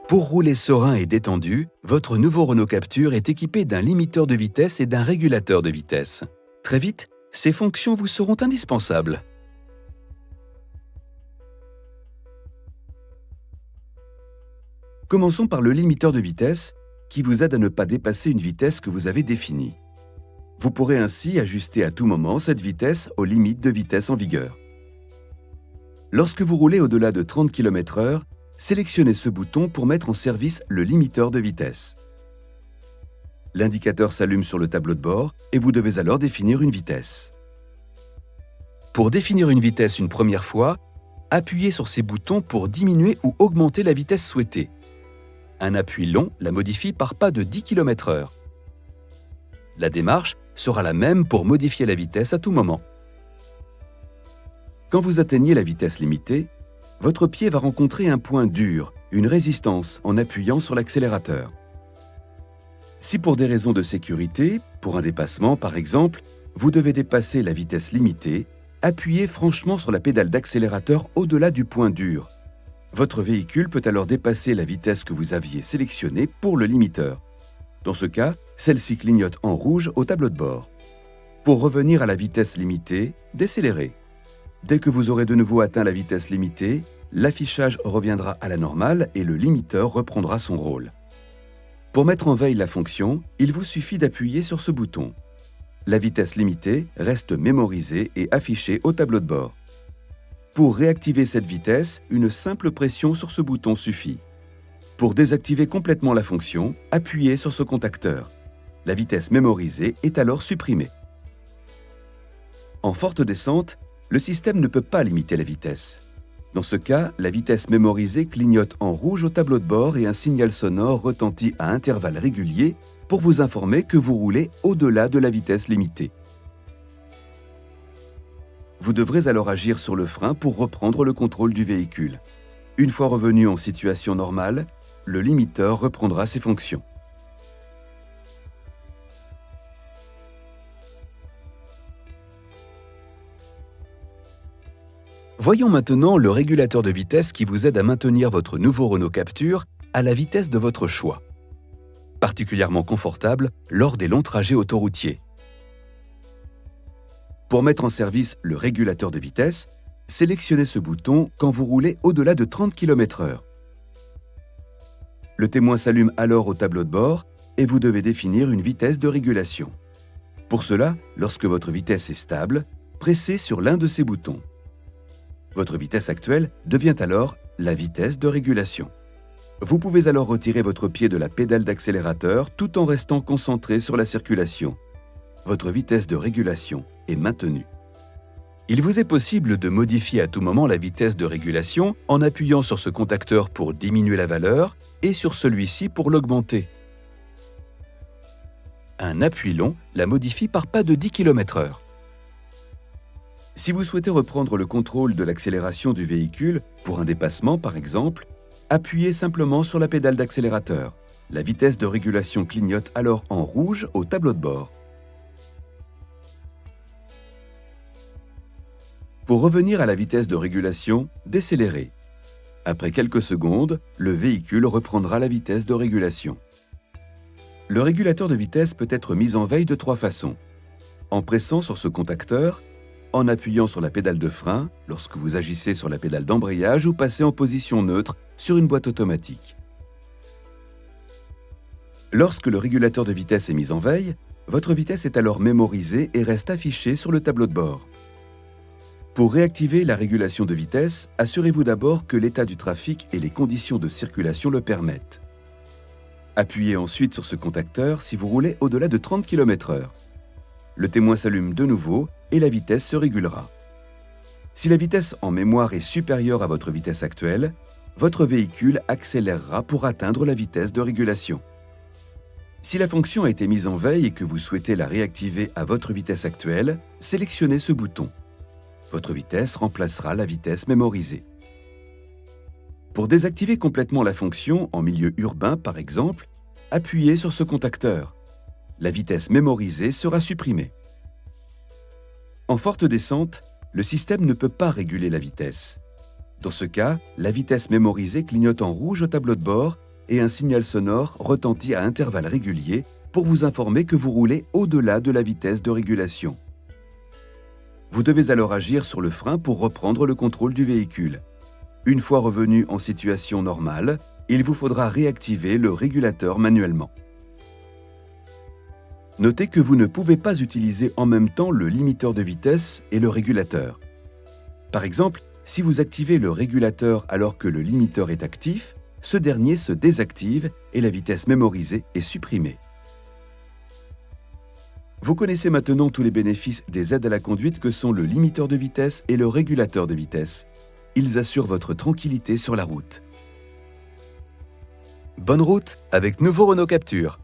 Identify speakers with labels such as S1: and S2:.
S1: Pour rouler serein et détendu, votre nouveau Renault Captur est équipé d'un limiteur de vitesse et d'un régulateur de vitesse. Très vite, ces fonctions vous seront indispensables. Commençons par le limiteur de vitesse, qui vous aide à ne pas dépasser une vitesse que vous avez définie. Vous pourrez ainsi ajuster à tout moment cette vitesse aux limites de vitesse en vigueur. Lorsque vous roulez au-delà de 30 km/h, sélectionnez ce bouton pour mettre en service le limiteur de vitesse. L'indicateur s'allume sur le tableau de bord et vous devez alors définir une vitesse. Pour définir une vitesse une première fois, appuyez sur ces boutons pour diminuer ou augmenter la vitesse souhaitée. Un appui long la modifie par pas de 10 km/h. La démarche sera la même pour modifier la vitesse à tout moment. Quand vous atteignez la vitesse limitée, votre pied va rencontrer un point dur, une résistance, en appuyant sur l'accélérateur. Si pour des raisons de sécurité, pour un dépassement par exemple, vous devez dépasser la vitesse limitée, appuyez franchement sur la pédale d'accélérateur au-delà du point dur. Votre véhicule peut alors dépasser la vitesse que vous aviez sélectionnée pour le limiteur. Dans ce cas, celle-ci clignote en rouge au tableau de bord. Pour revenir à la vitesse limitée, décélérez. Dès que vous aurez de nouveau atteint la vitesse limitée, l'affichage reviendra à la normale et le limiteur reprendra son rôle. Pour mettre en veille la fonction, il vous suffit d'appuyer sur ce bouton. La vitesse limitée reste mémorisée et affichée au tableau de bord. Pour réactiver cette vitesse, une simple pression sur ce bouton suffit. Pour désactiver complètement la fonction, appuyez sur ce contacteur. La vitesse mémorisée est alors supprimée. En forte descente, le système ne peut pas limiter la vitesse. Dans ce cas, la vitesse mémorisée clignote en rouge au tableau de bord et un signal sonore retentit à intervalles réguliers pour vous informer que vous roulez au-delà de la vitesse limitée. Vous devrez alors agir sur le frein pour reprendre le contrôle du véhicule. Une fois revenu en situation normale, le limiteur reprendra ses fonctions. Voyons maintenant le régulateur de vitesse qui vous aide à maintenir votre nouveau Renault Captur à la vitesse de votre choix. Particulièrement confortable lors des longs trajets autoroutiers. Pour mettre en service le régulateur de vitesse, sélectionnez ce bouton quand vous roulez au-delà de 30 km/h. Le témoin s'allume alors au tableau de bord et vous devez définir une vitesse de régulation. Pour cela, lorsque votre vitesse est stable, pressez sur l'un de ces boutons. Votre vitesse actuelle devient alors la vitesse de régulation. Vous pouvez alors retirer votre pied de la pédale d'accélérateur tout en restant concentré sur la circulation. Votre vitesse de régulation est maintenue. Il vous est possible de modifier à tout moment la vitesse de régulation en appuyant sur ce contacteur pour diminuer la valeur et sur celui-ci pour l'augmenter. Un appui long la modifie par pas de 10 km/h. Si vous souhaitez reprendre le contrôle de l'accélération du véhicule, pour un dépassement par exemple, appuyez simplement sur la pédale d'accélérateur. La vitesse de régulation clignote alors en rouge au tableau de bord. Pour revenir à la vitesse de régulation, décélérez. Après quelques secondes, le véhicule reprendra la vitesse de régulation. Le régulateur de vitesse peut être mis en veille de 3 façons. En pressant sur ce contacteur, en appuyant sur la pédale de frein, lorsque vous agissez sur la pédale d'embrayage ou passez en position neutre sur une boîte automatique. Lorsque le régulateur de vitesse est mis en veille, votre vitesse est alors mémorisée et reste affichée sur le tableau de bord. Pour réactiver la régulation de vitesse, assurez-vous d'abord que l'état du trafic et les conditions de circulation le permettent. Appuyez ensuite sur ce contacteur si vous roulez au-delà de 30 km/h. Le témoin s'allume de nouveau et la vitesse se régulera. Si la vitesse en mémoire est supérieure à votre vitesse actuelle, votre véhicule accélérera pour atteindre la vitesse de régulation. Si la fonction a été mise en veille et que vous souhaitez la réactiver à votre vitesse actuelle, sélectionnez ce bouton. Votre vitesse remplacera la vitesse mémorisée. Pour désactiver complètement la fonction, en milieu urbain par exemple, appuyez sur ce contacteur. La vitesse mémorisée sera supprimée. En forte descente, le système ne peut pas réguler la vitesse. Dans ce cas, la vitesse mémorisée clignote en rouge au tableau de bord et un signal sonore retentit à intervalles réguliers pour vous informer que vous roulez au-delà de la vitesse de régulation. Vous devez alors agir sur le frein pour reprendre le contrôle du véhicule. Une fois revenu en situation normale, il vous faudra réactiver le régulateur manuellement. Notez que vous ne pouvez pas utiliser en même temps le limiteur de vitesse et le régulateur. Par exemple, si vous activez le régulateur alors que le limiteur est actif, ce dernier se désactive et la vitesse mémorisée est supprimée. Vous connaissez maintenant tous les bénéfices des aides à la conduite que sont le limiteur de vitesse et le régulateur de vitesse. Ils assurent votre tranquillité sur la route. Bonne route avec nouveau Renault Captur.